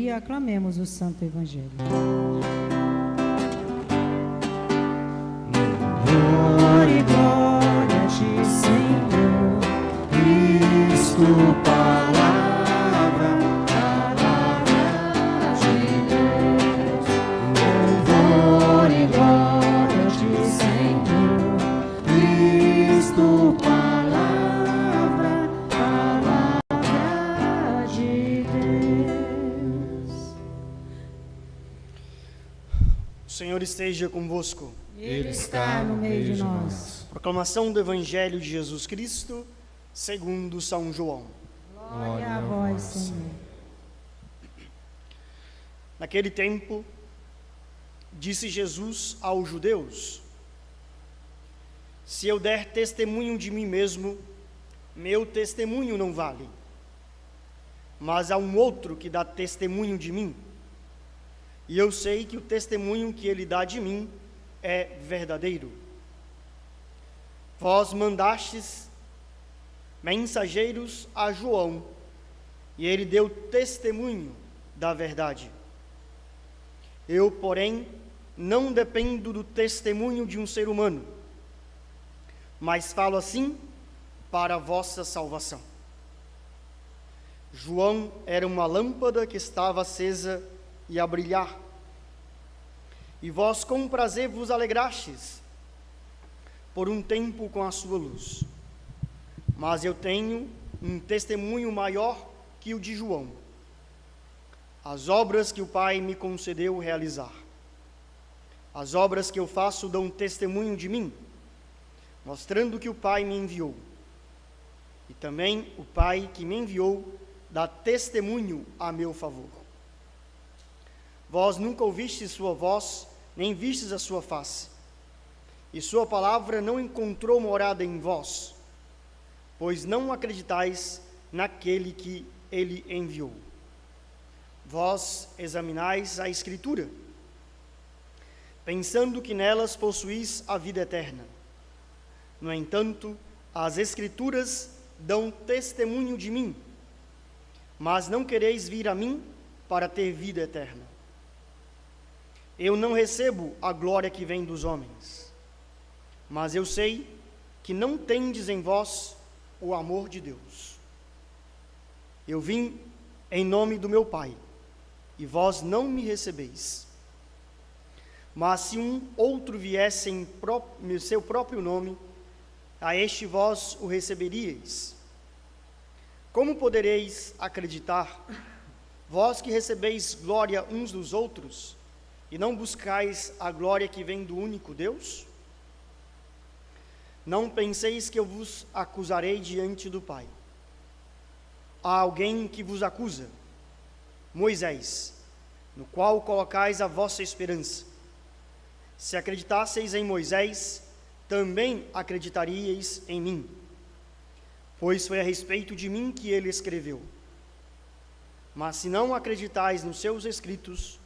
E aclamemos o Santo Evangelho. Glória e glória a ti, Senhor, Cristo, palavra de Deus. Louvor e glória a ti, Senhor, Cristo, palavra de Deus. O Senhor esteja convosco. Ele está no meio de nós. Proclamação do Evangelho de Jesus Cristo, segundo São João. Glória a vós, Senhor. Naquele tempo, disse Jesus aos judeus: se eu der testemunho de mim mesmo, meu testemunho não vale. Mas há um outro que dá testemunho de mim, e eu sei que o testemunho que ele dá de mim é verdadeiro. Vós mandastes mensageiros a João, e ele deu testemunho da verdade. Eu, porém, não dependo do testemunho de um ser humano, mas falo assim para a vossa salvação. João era uma lâmpada que estava acesa e a brilhar, e vós com prazer vos alegrastes por um tempo com a sua luz. Mas eu tenho um testemunho maior que o de João, as obras que o Pai me concedeu realizar. As obras que eu faço dão testemunho de mim, mostrando que o Pai me enviou. E também o Pai que me enviou dá testemunho a meu favor. Vós nunca ouvistes sua voz, nem vistes a sua face, e sua palavra não encontrou morada em vós, pois não acreditais naquele que ele enviou. Vós examinais a Escritura, pensando que nelas possuís a vida eterna. No entanto, as Escrituras dão testemunho de mim, mas não quereis vir a mim para ter vida eterna. Eu não recebo a glória que vem dos homens, mas eu sei que não tendes em vós o amor de Deus. Eu vim em nome do meu Pai, e vós não me recebeis. Mas se um outro viesse em seu próprio nome, a este vós o receberíeis. Como podereis acreditar, vós que recebeis glória uns dos outros, e não buscais a glória que vem do único Deus? Não penseis que eu vos acusarei diante do Pai. Há alguém que vos acusa, Moisés, no qual colocais a vossa esperança. Se acreditasseis em Moisés, também acreditaríeis em mim, pois foi a respeito de mim que ele escreveu. Mas se não acreditais nos seus escritos,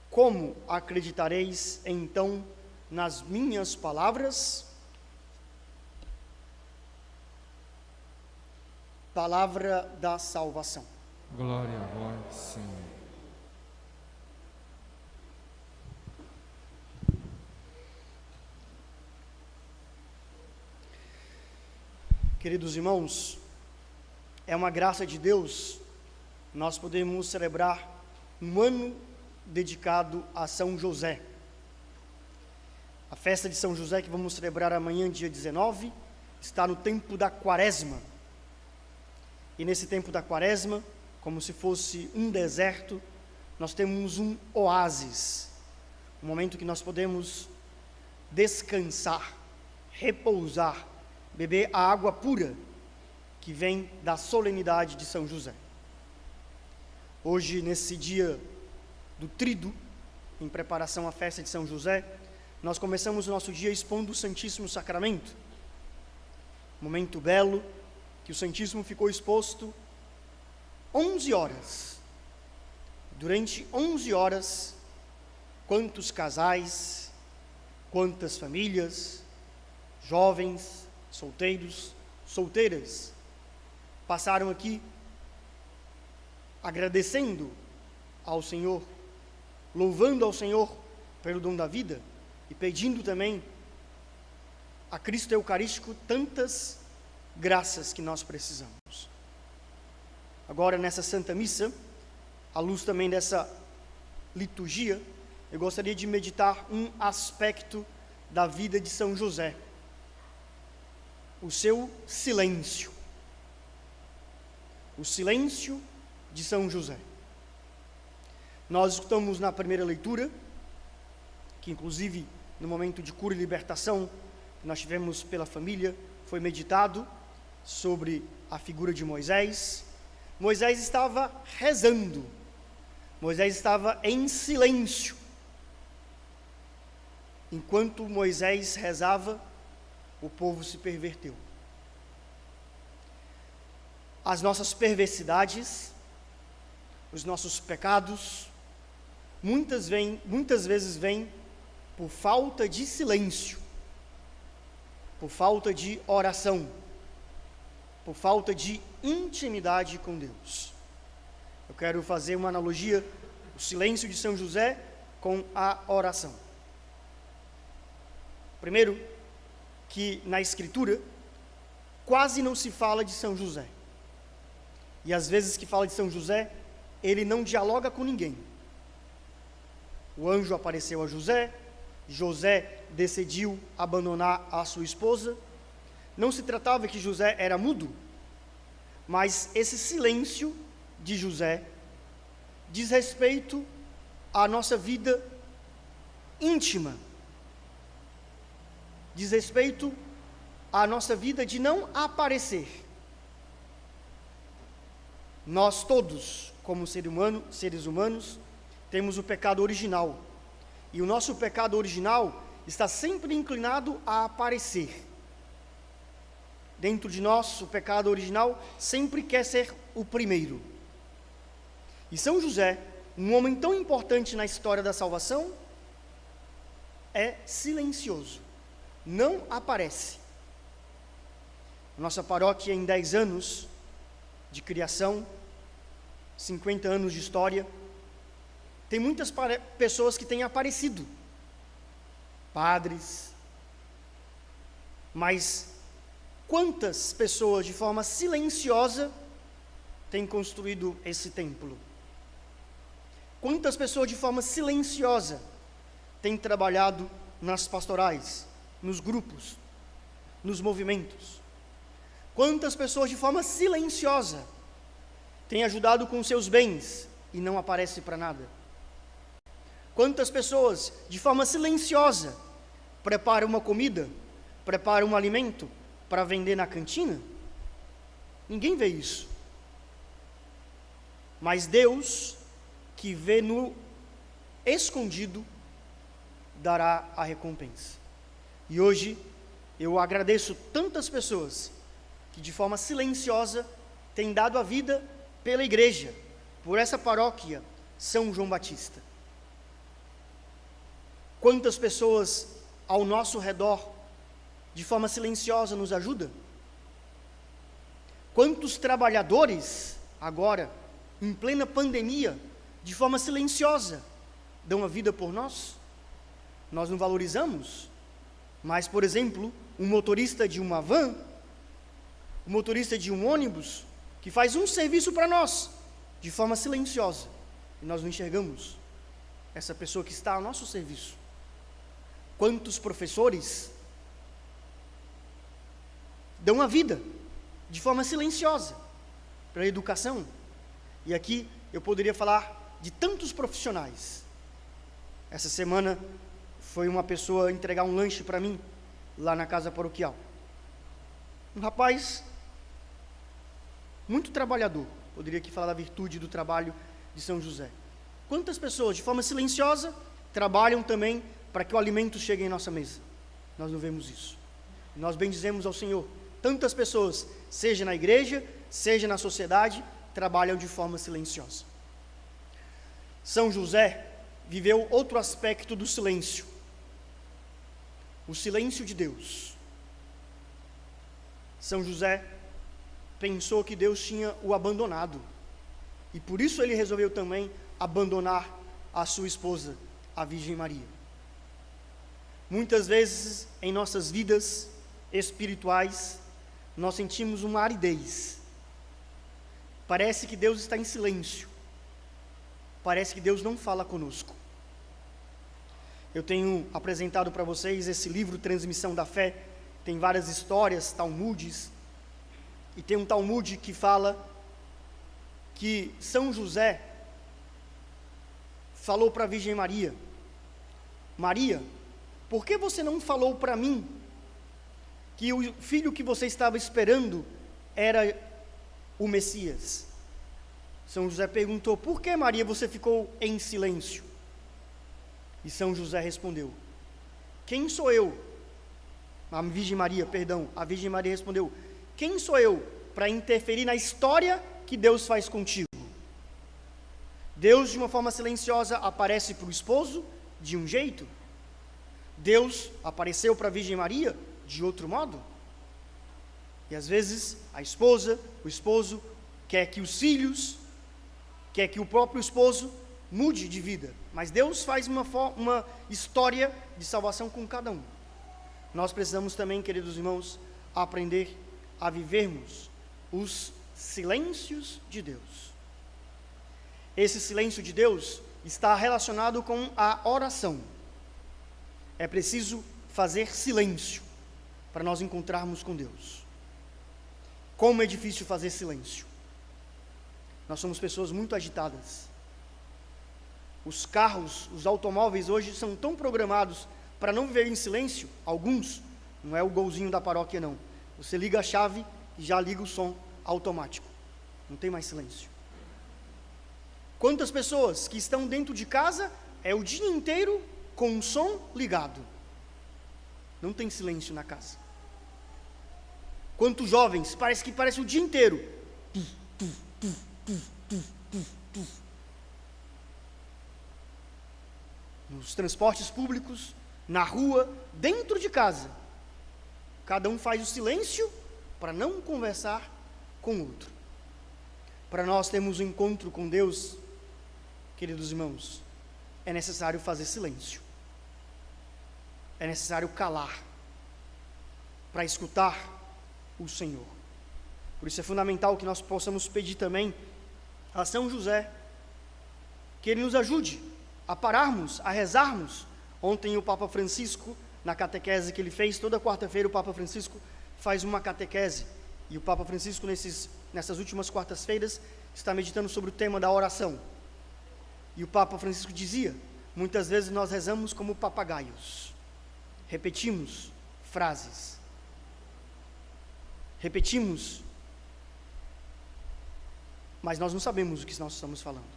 como acreditareis então nas minhas palavras? Palavra da salvação. Glória a vós, Senhor. Queridos irmãos, é uma graça de Deus nós podemos celebrar um ano dedicado a São José. A festa de São José que vamos celebrar amanhã, dia 19, está no tempo da Quaresma. E nesse tempo da Quaresma, como se fosse um deserto, nós temos um oásis, um momento que nós podemos descansar, repousar, beber a água pura que vem da solenidade de São José. Hoje, nesse dia do Tríduo, em preparação à festa de São José, nós começamos o nosso dia expondo o Santíssimo Sacramento. Momento belo, que o Santíssimo ficou exposto 11 horas. Durante 11 horas, quantos casais, quantas famílias, jovens, solteiros, solteiras, passaram aqui agradecendo ao Senhor, louvando ao Senhor pelo dom da vida e pedindo também a Cristo Eucarístico tantas graças que nós precisamos. Agora, nessa Santa Missa, à luz também dessa liturgia, eu gostaria de meditar um aspecto da vida de São José: o seu silêncio. O silêncio de São José. Nós escutamos na primeira leitura, que inclusive no momento de cura e libertação que nós tivemos pela família, foi meditado sobre a figura de Moisés. Moisés estava rezando, Moisés estava em silêncio. Enquanto Moisés rezava, o povo se perverteu. As nossas perversidades, os nossos pecados, muitas vezes vêm por falta de silêncio, por falta de oração, por falta de intimidade com Deus. Eu quero fazer uma analogia, o silêncio de São José com a oração. Primeiro, que na Escritura quase não se fala de São José. E às vezes que fala de São José, ele não dialoga com ninguém. O anjo apareceu a José, José decidiu abandonar a sua esposa. Não se tratava que José era mudo, mas esse silêncio de José diz respeito à nossa vida íntima, diz respeito à nossa vida de não aparecer. Nós todos, como seres humanos, temos o pecado original. E o nosso pecado original está sempre inclinado a aparecer. Dentro de nós, o pecado original sempre quer ser o primeiro. E São José, um homem tão importante na história da salvação, é silencioso, não aparece. Nossa paróquia, em 10 anos de criação, 50 anos de história, tem muitas pessoas que têm aparecido, padres, mas quantas pessoas de forma silenciosa têm construído esse templo? Quantas pessoas de forma silenciosa têm trabalhado nas pastorais, nos grupos, nos movimentos? Quantas pessoas de forma silenciosa têm ajudado com seus bens e não aparece para nada? Quantas pessoas de forma silenciosa preparam uma comida, preparam um alimento para vender na cantina? Ninguém vê isso. Mas Deus, que vê no escondido, dará a recompensa. E hoje eu agradeço tantas pessoas que de forma silenciosa têm dado a vida pela igreja, por essa paróquia São João Batista. Quantas pessoas ao nosso redor de forma silenciosa nos ajudam? Quantos trabalhadores agora, em plena pandemia, de forma silenciosa, dão a vida por nós? Nós não valorizamos, mas, por exemplo, um motorista de uma van, um motorista de um ônibus, que faz um serviço para nós, de forma silenciosa, e nós não enxergamos essa pessoa que está ao nosso serviço. Quantos professores dão a vida, de forma silenciosa, pela educação? E aqui eu poderia falar de tantos profissionais. Essa semana foi uma pessoa entregar um lanche para mim, lá na casa paroquial. Um rapaz muito trabalhador, poderia aqui falar da virtude do trabalho de São José. Quantas pessoas, de forma silenciosa, trabalham também para que o alimento chegue em nossa mesa? Nós não vemos isso. Nós bendizemos ao Senhor. Tantas pessoas, seja na igreja, seja na sociedade, trabalham de forma silenciosa. São José viveu outro aspecto do silêncio, o silêncio de Deus. São José pensou que Deus tinha o abandonado, e por isso ele resolveu também abandonar a sua esposa, a Virgem Maria. Muitas vezes em nossas vidas espirituais, nós sentimos uma aridez. Parece que Deus está em silêncio. Parece que Deus não fala conosco. Eu tenho apresentado para vocês esse livro, Transmissão da Fé. Tem várias histórias, talmudes. E tem um talmude que fala que São José falou para a Virgem Maria: Maria, por que você não falou para mim que o filho que você estava esperando era o Messias? São José perguntou: por que, Maria, você ficou em silêncio? E São José respondeu: quem sou eu? A Virgem Maria respondeu: quem sou eu para interferir na história que Deus faz contigo? Deus, de uma forma silenciosa, aparece para o esposo de um jeito. Deus apareceu para a Virgem Maria de outro modo. E às vezes a esposa, o esposo, quer que os filhos, quer que o próprio esposo mude de vida. Mas Deus faz uma história de salvação com cada um. Nós precisamos também, queridos irmãos, aprender a vivermos os silêncios de Deus. Esse silêncio de Deus está relacionado com a oração. É preciso fazer silêncio para nós encontrarmos com Deus. Como é difícil fazer silêncio. Nós somos pessoas muito agitadas. Os carros, os automóveis hoje são tão programados para não viver em silêncio. Alguns, não é o golzinho da paróquia não. Você liga a chave e já liga o som automático. Não tem mais silêncio. Quantas pessoas que estão dentro de casa é o dia inteiro com o som ligado. Não tem silêncio na casa. Quantos jovens, parece o dia inteiro. Nos transportes públicos, na rua, dentro de casa. Cada um faz o silêncio para não conversar com o outro. Para nós termos um encontro com Deus, queridos irmãos, é necessário fazer silêncio. É necessário calar para escutar o Senhor. Por isso é fundamental que nós possamos pedir também a São José que ele nos ajude a pararmos, a rezarmos. Ontem o Papa Francisco, na catequese que ele fez, toda quarta-feira o Papa Francisco faz uma catequese, e o Papa Francisco nessas últimas quartas-feiras está meditando sobre o tema da oração. E o Papa Francisco dizia: muitas vezes nós rezamos como papagaios, repetimos frases, repetimos, mas nós não sabemos o que nós estamos falando.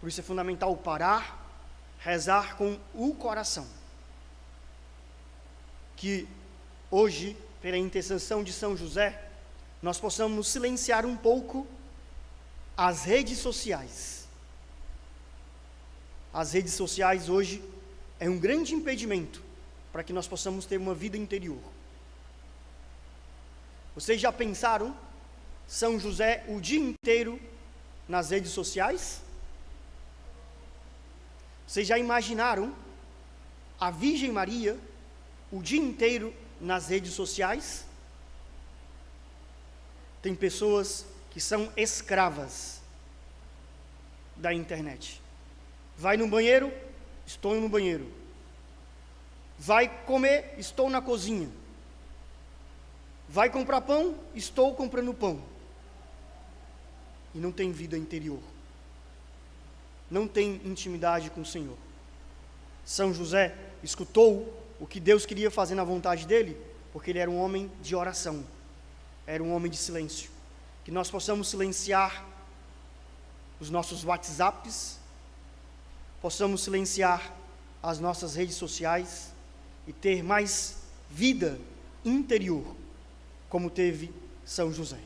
Por isso é fundamental parar, rezar com o coração. Que hoje, pela intercessão de São José, nós possamos silenciar um pouco as redes sociais. As redes sociais hoje é um grande impedimento para que nós possamos ter uma vida interior. Vocês já pensaram São José o dia inteiro nas redes sociais? Vocês já imaginaram a Virgem Maria o dia inteiro nas redes sociais? Tem pessoas que são escravas da internet. Vai no banheiro, estou no banheiro. Vai comer, estou na cozinha. Vai comprar pão, estou comprando pão. E não tem vida interior. Não tem intimidade com o Senhor. São José escutou o que Deus queria fazer na vontade dele, porque ele era um homem de oração, era um homem de silêncio. Que nós possamos silenciar os nossos WhatsApps, possamos silenciar as nossas redes sociais e ter mais vida interior, como teve São José.